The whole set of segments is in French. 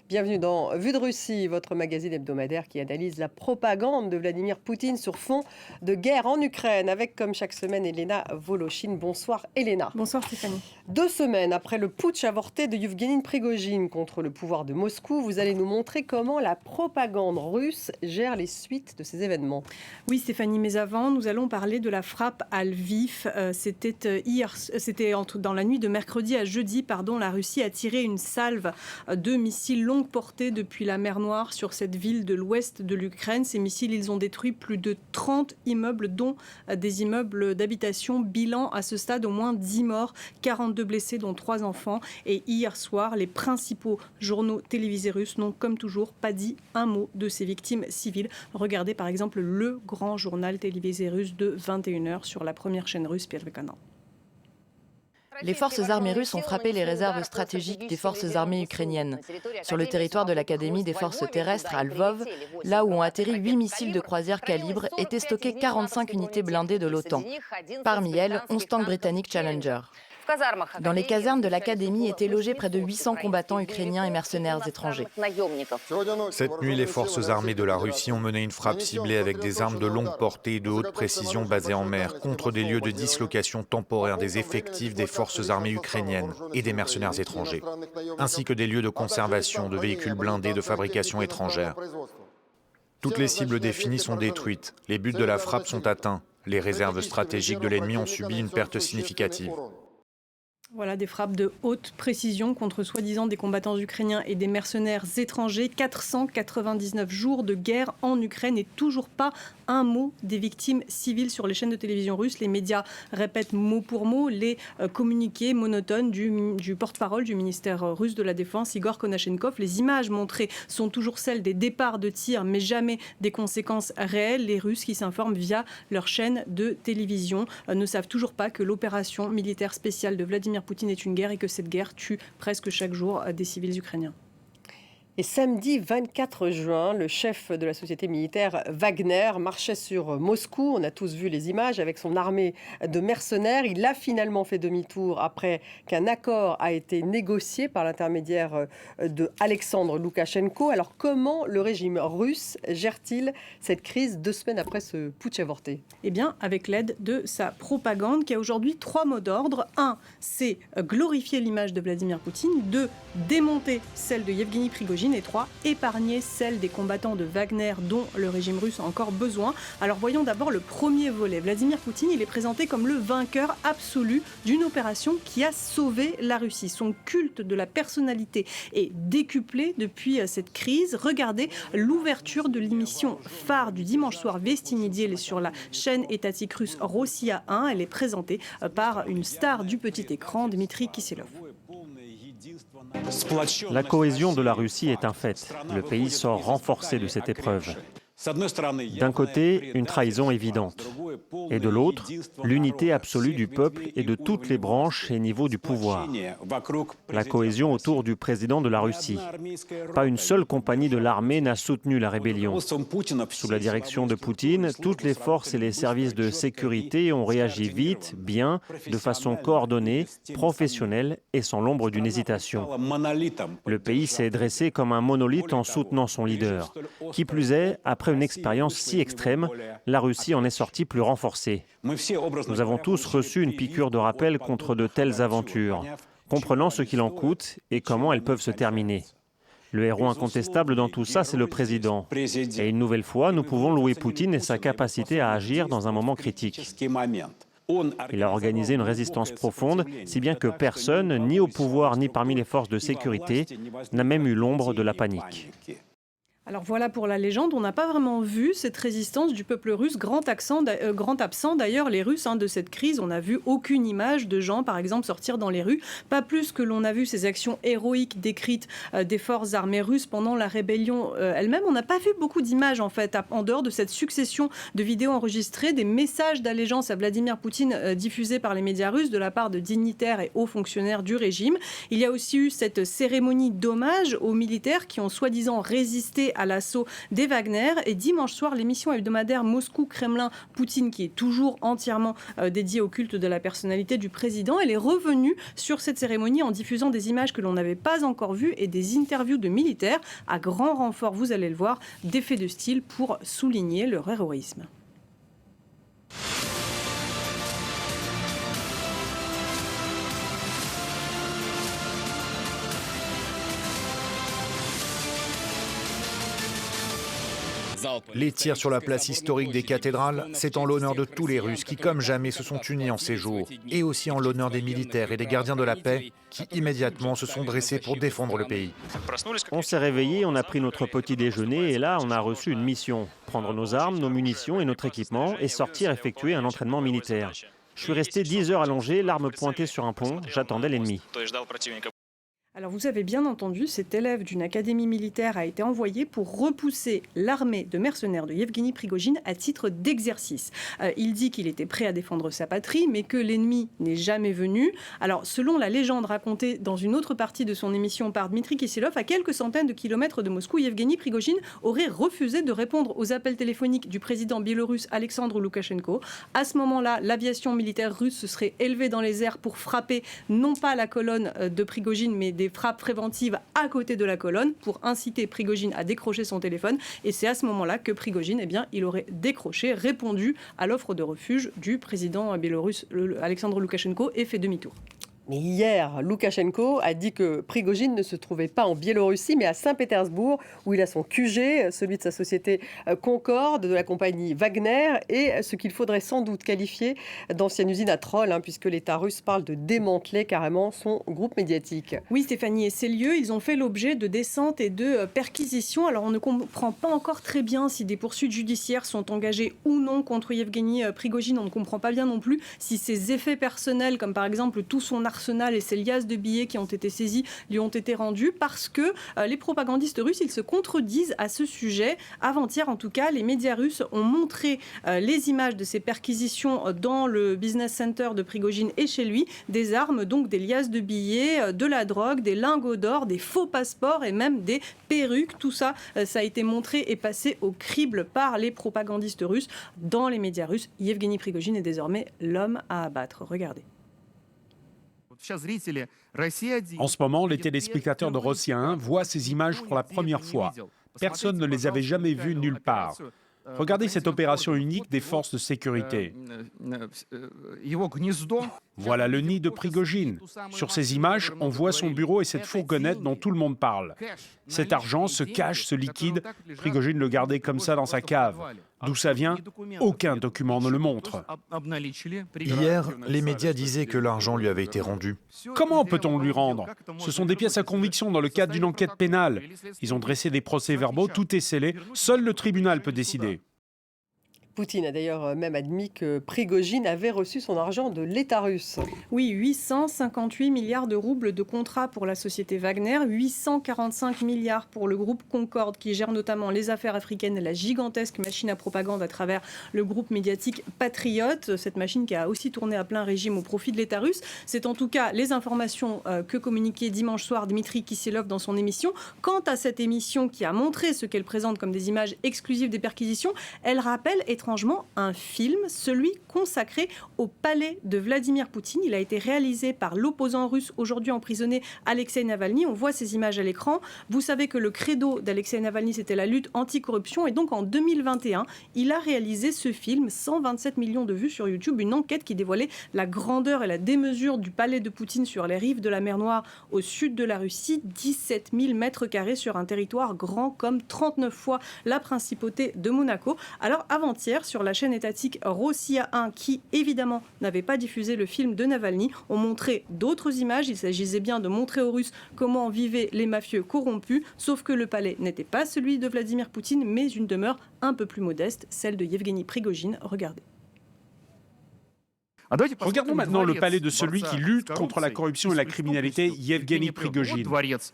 Bienvenue dans Vue de Russie, votre magazine hebdomadaire qui analyse la propagande de Vladimir Poutine sur fond de guerre en Ukraine, avec comme chaque semaine Elena Volochine. Bonsoir Elena. Bonsoir Stéphanie. 2 semaines après le putsch avorté de Yevgeny Prigojine contre le pouvoir de Moscou, vous allez nous montrer comment la propagande russe gère les suites de ces événements. Oui Stéphanie, mais avant, nous allons parler de la frappe à Lviv. C'était dans la nuit de mercredi à jeudi, la Russie a tiré une salve de missiles longue portée depuis la mer Noire sur cette ville de l'ouest de l'Ukraine. Ces missiles, ils ont détruit plus de 30 immeubles, dont des immeubles d'habitation. Bilan à ce stade, au moins 10 morts, 42 blessés, dont 3 enfants. Et hier soir, les principaux journaux télévisés russes n'ont, comme toujours, pas dit un mot de ces victimes civiles. Regardez par exemple le grand journal télévisé russe de 21h sur la première chaîne russe, Первый канал. Les forces armées russes ont frappé les réserves stratégiques des forces armées ukrainiennes. Sur le territoire de l'Académie des forces terrestres à Lvov, là où ont atterri 8 missiles de croisière calibre, étaient stockées 45 unités blindées de l'OTAN. Parmi elles, 11 tanks britanniques Challenger. Dans les casernes de l'Académie étaient logés près de 800 combattants ukrainiens et mercenaires étrangers. Cette nuit, les forces armées de la Russie ont mené une frappe ciblée avec des armes de longue portée et de haute précision basées en mer contre des lieux de dislocation temporaire des effectifs des forces armées ukrainiennes et des mercenaires étrangers, ainsi que des lieux de conservation de véhicules blindés de fabrication étrangère. Toutes les cibles définies sont détruites, les buts de la frappe sont atteints, les réserves stratégiques de l'ennemi ont subi une perte significative. Voilà, des frappes de haute précision contre soi-disant des combattants ukrainiens et des mercenaires étrangers. 499 jours de guerre en Ukraine et toujours pas un mot des victimes civiles sur les chaînes de télévision russes. Les médias répètent mot pour mot les communiqués monotones du porte-parole du ministère russe de la Défense, Igor Konashenkov. Les images montrées sont toujours celles des départs de tirs, mais jamais des conséquences réelles. Les Russes qui s'informent via leur chaîne de télévision ne savent toujours pas que l'opération militaire spéciale de Vladimir Poutine est une guerre et que cette guerre tue presque chaque jour des civils ukrainiens. Et samedi 24 juin, le chef de la société militaire Wagner marchait sur Moscou. On a tous vu les images avec son armée de mercenaires. Il a finalement fait demi-tour après qu'un accord a été négocié par l'intermédiaire de Alexandre Loukachenko. Alors comment le régime russe gère-t-il cette crise 2 semaines après ce putsch avorté ? Eh bien, avec l'aide de sa propagande qui a aujourd'hui 3 mots d'ordre. 1, c'est glorifier l'image de Vladimir Poutine. 2, démonter celle de Yevgeny Prigojine. Et 3, épargner celle des combattants de Wagner dont le régime russe a encore besoin. Alors voyons d'abord le premier volet. Vladimir Poutine, il est présenté comme le vainqueur absolu d'une opération qui a sauvé la Russie. Son culte de la personnalité est décuplé depuis cette crise. Regardez l'ouverture de l'émission phare du dimanche soir Vesti Nedelie sur la chaîne étatique russe Rossiya 1. Elle est présentée par une star du petit écran, Dmitri Kisselov. La cohésion de la Russie est un fait. Le pays sort renforcé de cette épreuve. D'un côté, une trahison évidente. Et de l'autre, l'unité absolue du peuple et de toutes les branches et niveaux du pouvoir. La cohésion autour du président de la Russie. Pas une seule compagnie de l'armée n'a soutenu la rébellion. Sous la direction de Poutine, toutes les forces et les services de sécurité ont réagi vite, bien, de façon coordonnée, professionnelle et sans l'ombre d'une hésitation. Le pays s'est dressé comme un monolithe en soutenant son leader. Qui plus est, après une expérience si extrême, la Russie en est sortie plus renforcée. Nous avons tous reçu une piqûre de rappel contre de telles aventures, comprenant ce qu'il en coûte et comment elles peuvent se terminer. Le héros incontestable dans tout ça, c'est le président. Et une nouvelle fois, nous pouvons louer Poutine et sa capacité à agir dans un moment critique. Il a organisé une résistance profonde, si bien que personne, ni au pouvoir ni parmi les forces de sécurité, n'a même eu l'ombre de la panique. Alors voilà pour la légende, on n'a pas vraiment vu cette résistance du peuple russe, grand absent d'ailleurs les Russes de cette crise. On n'a vu aucune image de gens par exemple sortir dans les rues, pas plus que l'on a vu ces actions héroïques décrites des forces armées russes pendant la rébellion elle-même. On n'a pas vu beaucoup d'images en fait, en dehors de cette succession de vidéos enregistrées, des messages d'allégeance à Vladimir Poutine diffusés par les médias russes de la part de dignitaires et hauts fonctionnaires du régime. Il y a aussi eu cette cérémonie d'hommage aux militaires qui ont soi-disant résisté à l'assaut des Wagner. Et dimanche soir, l'émission hebdomadaire Moscou-Kremlin-Poutine, qui est toujours entièrement dédiée au culte de la personnalité du président, elle est revenue sur cette cérémonie en diffusant des images que l'on n'avait pas encore vues et des interviews de militaires à grand renfort, vous allez le voir, d'effets de style pour souligner leur héroïsme. Les tirs sur la place historique des cathédrales, c'est en l'honneur de tous les Russes qui, comme jamais, se sont unis en ces jours, et aussi en l'honneur des militaires et des gardiens de la paix qui, immédiatement, se sont dressés pour défendre le pays. On s'est réveillé, on a pris notre petit déjeuner et là, on a reçu une mission. Prendre nos armes, nos munitions et notre équipement et sortir effectuer un entraînement militaire. Je suis resté 10 heures allongé, l'arme pointée sur un pont, j'attendais l'ennemi. Alors vous avez bien entendu, cet élève d'une académie militaire a été envoyé pour repousser l'armée de mercenaires de Yevgeny Prigojine à titre d'exercice. Il dit qu'il était prêt à défendre sa patrie, mais que l'ennemi n'est jamais venu. Alors selon la légende racontée dans une autre partie de son émission par Dmitri Kisselov, à quelques centaines de kilomètres de Moscou, Yevgeny Prigojine aurait refusé de répondre aux appels téléphoniques du président biélorusse Alexandre Loukachenko. À ce moment-là, l'aviation militaire russe se serait élevée dans les airs pour frapper non pas la colonne de Prigojine, mais des frappes préventives à côté de la colonne pour inciter Prigojine à décrocher son téléphone. Et c'est à ce moment-là que Prigojine, il aurait décroché, répondu à l'offre de refuge du président biélorusse Alexandre Loukachenko et fait demi-tour. Mais hier, Loukachenko a dit que Prigojine ne se trouvait pas en Biélorussie, mais à Saint-Pétersbourg, où il a son QG, celui de sa société Concorde, de la compagnie Wagner, et ce qu'il faudrait sans doute qualifier d'ancienne usine à troll, puisque l'État russe parle de démanteler carrément son groupe médiatique. Oui, Stéphanie, et ces lieux, ils ont fait l'objet de descentes et de perquisitions. Alors, on ne comprend pas encore très bien si des poursuites judiciaires sont engagées ou non contre Yevgeny Prigojine. On ne comprend pas bien non plus si ses effets personnels, comme par exemple tout son arsenal et ces liasses de billets qui ont été saisis lui ont été rendus, parce que les propagandistes russes, ils se contredisent à ce sujet. Avant-hier, en tout cas, les médias russes ont montré les images de ces perquisitions dans le business center de Prigojine et chez lui, des armes, donc des liasses de billets, de la drogue, des lingots d'or, des faux passeports et même des perruques. Tout ça, ça a été montré et passé au crible par les propagandistes russes dans les médias russes. Yevgeny Prigojine est désormais l'homme à abattre. Regardez. En ce moment, les téléspectateurs de Russia 1 voient ces images pour la première fois. Personne ne les avait jamais vues nulle part. Regardez cette opération unique des forces de sécurité. Voilà le nid de Prigojine. Sur ces images, on voit son bureau et cette fourgonnette dont tout le monde parle. Cet argent, ce cash, ce liquide, Prigojine le gardait comme ça dans sa cave. D'où ça vient? Aucun document ne le montre. Hier, les médias disaient que l'argent lui avait été rendu. Comment peut-on lui rendre? Ce sont des pièces à conviction dans le cadre d'une enquête pénale. Ils ont dressé des procès-verbaux, tout est scellé. Seul le tribunal peut décider. Poutine a d'ailleurs même admis que Prigojine avait reçu son argent de l'État russe. Oui, 858 milliards de roubles de contrats pour la société Wagner, 845 milliards pour le groupe Concorde qui gère notamment les affaires africaines et la gigantesque machine à propagande à travers le groupe médiatique Patriote, cette machine qui a aussi tourné à plein régime au profit de l'État russe. C'est en tout cas les informations que communiquait dimanche soir Dmitri Kisselov dans son émission. Quant à cette émission qui a montré ce qu'elle présente comme des images exclusives des perquisitions, elle rappelle étrangement un film, celui consacré au palais de Vladimir Poutine. Il a été réalisé par l'opposant russe aujourd'hui emprisonné Alexei Navalny. On voit ces images à l'écran. Vous savez que le credo d'Alexei Navalny, c'était la lutte anticorruption. Et donc en 2021, il a réalisé ce film, 127 millions de vues sur YouTube, une enquête qui dévoilait la grandeur et la démesure du palais de Poutine sur les rives de la mer Noire au sud de la Russie. 17 000 mètres carrés sur un territoire grand comme 39 fois la principauté de Monaco. Alors avant-hier, sur la chaîne étatique Rossiya 1, qui évidemment n'avait pas diffusé le film de Navalny, ont montré d'autres images. Il s'agissait bien de montrer aux Russes comment vivaient les mafieux corrompus, sauf que le palais n'était pas celui de Vladimir Poutine, mais une demeure un peu plus modeste, celle de Yevgeny Prigojine. Regardez. Regardons maintenant le palais de celui qui lutte contre la corruption et la criminalité, Yevgeny Prigojine.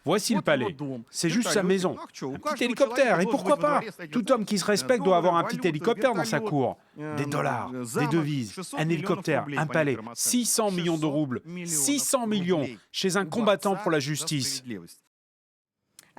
Voici le palais. C'est juste sa maison. Un petit hélicoptère, et pourquoi pas? Tout homme qui se respecte doit avoir un petit hélicoptère dans sa cour. Des dollars, des devises, un hélicoptère, un palais, 600 millions de roubles, 600 millions chez un combattant pour la justice.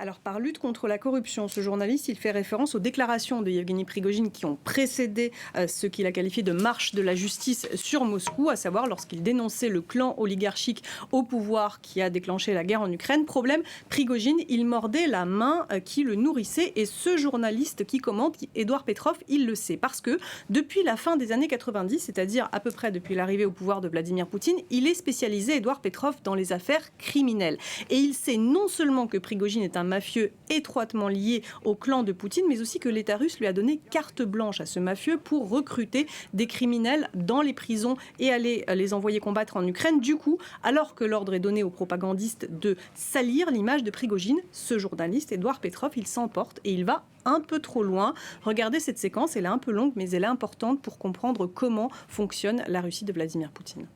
Alors, par lutte contre la corruption, ce journaliste, il fait référence aux déclarations de Yevgeny Prigojine qui ont précédé ce qu'il a qualifié de marche de la justice sur Moscou, à savoir lorsqu'il dénonçait le clan oligarchique au pouvoir qui a déclenché la guerre en Ukraine. Problème, Prigojine, il mordait la main qui le nourrissait et ce journaliste qui commente, Édouard Petrov, il le sait parce que depuis la fin des années 90, c'est-à-dire à peu près depuis l'arrivée au pouvoir de Vladimir Poutine, il est spécialisé, Édouard Petrov, dans les affaires criminelles. Et il sait non seulement que Prigojine est un mafieux étroitement lié au clan de Poutine, mais aussi que l'État russe lui a donné carte blanche à ce mafieux pour recruter des criminels dans les prisons et aller les envoyer combattre en Ukraine. Du coup, alors que l'ordre est donné aux propagandistes de salir l'image de Prigojine, ce journaliste, Édouard Petrov, il s'emporte et il va un peu trop loin. Regardez cette séquence, elle est un peu longue, mais elle est importante pour comprendre comment fonctionne la Russie de Vladimir Poutine.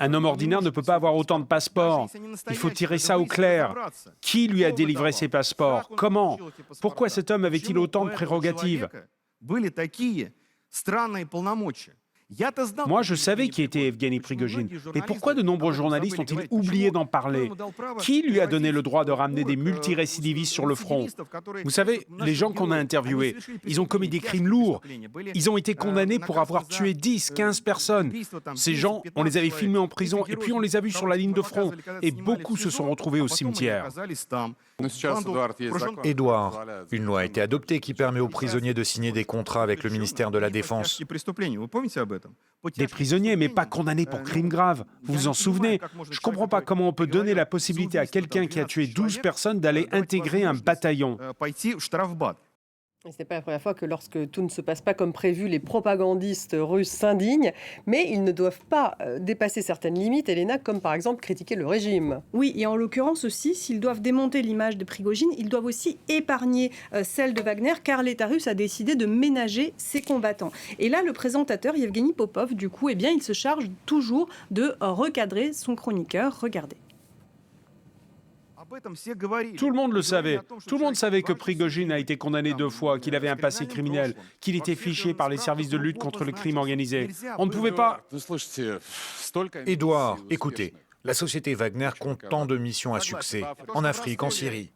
Un homme ordinaire ne peut pas avoir autant de passeports. Il faut tirer ça au clair. Qui lui a délivré ces passeports? Comment? Pourquoi cet homme avait-il autant de prérogatives? Moi, je savais qui était Evgeny Prigojine. Et pourquoi de nombreux journalistes ont-ils oublié d'en parler? Qui lui a donné le droit de ramener des multirécidivistes sur le front? Vous savez, les gens qu'on a interviewés, ils ont commis des crimes lourds. Ils ont été condamnés pour avoir tué 10, 15 personnes. Ces gens, on les avait filmés en prison et puis on les a vus sur la ligne de front. Et beaucoup se sont retrouvés au cimetière. Édouard, une loi a été adoptée qui permet aux prisonniers de signer des contrats avec le ministère de la Défense. Des prisonniers, mais pas condamnés pour crimes graves. Vous vous en souvenez? Je ne comprends pas comment on peut donner la possibilité à quelqu'un qui a tué 12 personnes d'aller intégrer un bataillon. Ce n'est pas la première fois que lorsque tout ne se passe pas comme prévu, les propagandistes russes s'indignent, mais ils ne doivent pas dépasser certaines limites, Elena, comme par exemple critiquer le régime. Oui, et en l'occurrence aussi, s'ils doivent démonter l'image de Prigojine, ils doivent aussi épargner celle de Wagner, car l'État russe a décidé de ménager ses combattants. Et là, le présentateur Yevgeny Popov, du coup, eh bien, il se charge toujours de recadrer son chroniqueur. Regardez. Tout le monde le savait. Tout le monde savait que Prigojine a été condamné 2 fois, qu'il avait un passé criminel, qu'il était fiché par les services de lutte contre le crime organisé. On ne pouvait pas... Édouard, écoutez, la société Wagner compte tant de missions à succès, en Afrique, en Syrie.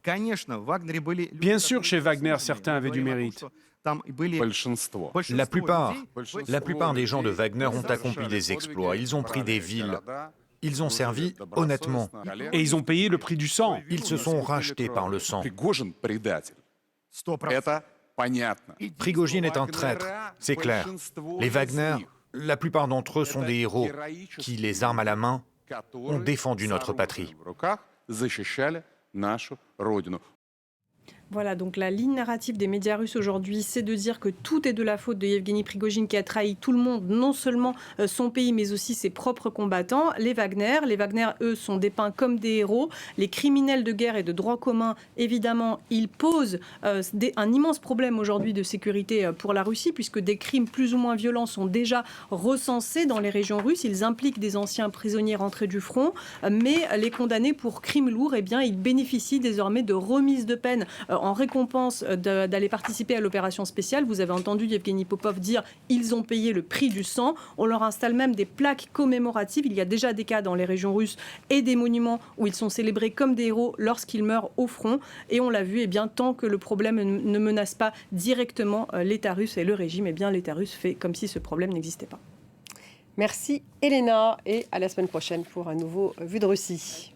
Bien sûr, chez Wagner, certains avaient du mérite. La plupart des gens de Wagner ont accompli des exploits, ils ont pris des villes. Ils ont servi honnêtement. Et ils ont payé le prix du sang. Ils se sont rachetés par le sang. Prigojine est un traître, c'est clair. Les Wagner, la plupart d'entre eux sont des héros qui, les armes à la main, ont défendu notre patrie. Voilà, donc la ligne narrative des médias russes aujourd'hui, c'est de dire que tout est de la faute de Yevgeny Prigojine qui a trahi tout le monde, non seulement son pays, mais aussi ses propres combattants. Les Wagner, eux, sont dépeints comme des héros. Les criminels de guerre et de droit commun, évidemment, ils posent un immense problème aujourd'hui de sécurité pour la Russie, puisque des crimes plus ou moins violents sont déjà recensés dans les régions russes. Ils impliquent des anciens prisonniers rentrés du front, mais les condamnés pour crimes lourds, eh bien, ils bénéficient désormais de remises de peine en récompense d'aller participer à l'opération spéciale. Vous avez entendu Yevgeny Popov dire ils ont payé le prix du sang. On leur installe même des plaques commémoratives. Il y a déjà des cas dans les régions russes et des monuments où ils sont célébrés comme des héros lorsqu'ils meurent au front. Et on l'a vu, eh bien, tant que le problème ne menace pas directement l'État russe et le régime, eh bien, l'État russe fait comme si ce problème n'existait pas. Merci Elena et à la semaine prochaine pour un nouveau Vue de Russie.